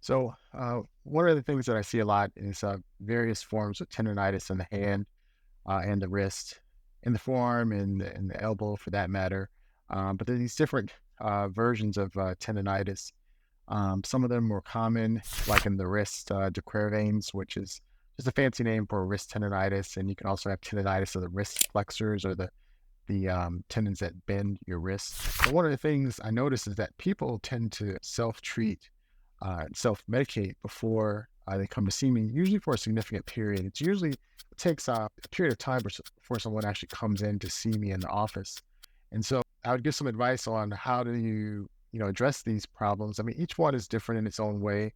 One of the things that I see a lot is various forms of tendonitis in the hand and the wrist, in the forearm and the elbow for that matter. But there are these different versions of tendonitis. Some of them more common, like in the wrist, de Quervain's, which is just a fancy name for wrist tendonitis. And you can also have tendonitis of the wrist flexors or the tendons that bend your wrist. But one of the things I notice is that people tend to self-treat self-medicate before they come to see me, usually for a significant period. It takes a period of time before someone actually comes in to see me in the office. And so I would give some advice on how do you address these problems. I mean, each one is different in its own way,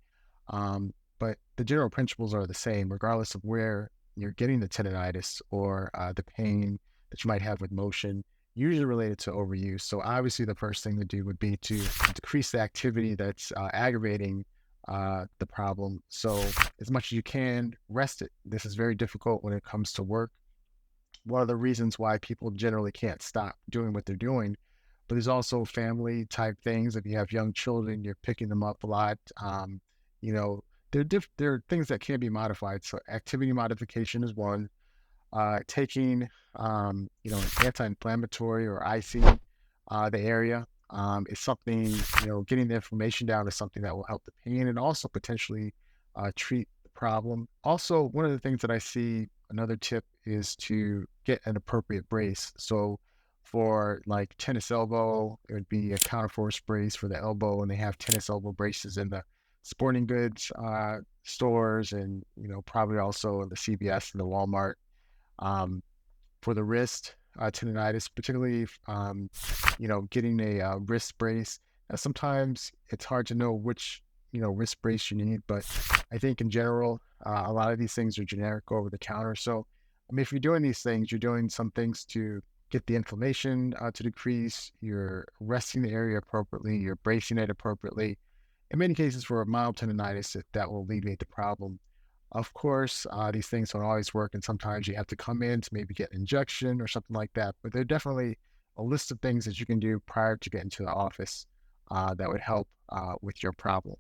but the general principles are the same, regardless of where you're getting the tendonitis or the pain that you might have with motion, usually related to overuse. So obviously, the first thing to do would be to decrease the activity that's aggravating the problem. So as much as you can, rest it. This is very difficult when it comes to work. One of the reasons why people generally can't stop doing what they're doing. But there's also family type things. If you have young children, you're picking them up a lot. You know, there are things that can be modified. So activity modification is one. Taking an anti-inflammatory or icing the area is something. Getting the inflammation down is something that will help the pain and also potentially treat the problem. Also, one of the things that I see, another tip is to get an appropriate brace. So for like tennis elbow, it would be a counterforce brace for the elbow, and they have tennis elbow braces in the sporting goods stores, and probably also in the CVS and the Walmart. um, for the wrist tendonitis, particularly getting a wrist brace. Sometimes it's hard to know which wrist brace you need, but I think in general, a lot of these things are generic over the counter. So, I mean, if you're doing these things, you're doing some things to get the inflammation to decrease. You're resting the area appropriately. You're bracing it appropriately. In many cases, for a mild tendonitis, that will alleviate the problem. Of course, these things don't always work, and sometimes you have to come in to maybe get an injection or something like that. But there are definitely a list of things that you can do prior to getting to the office that would help with your problem.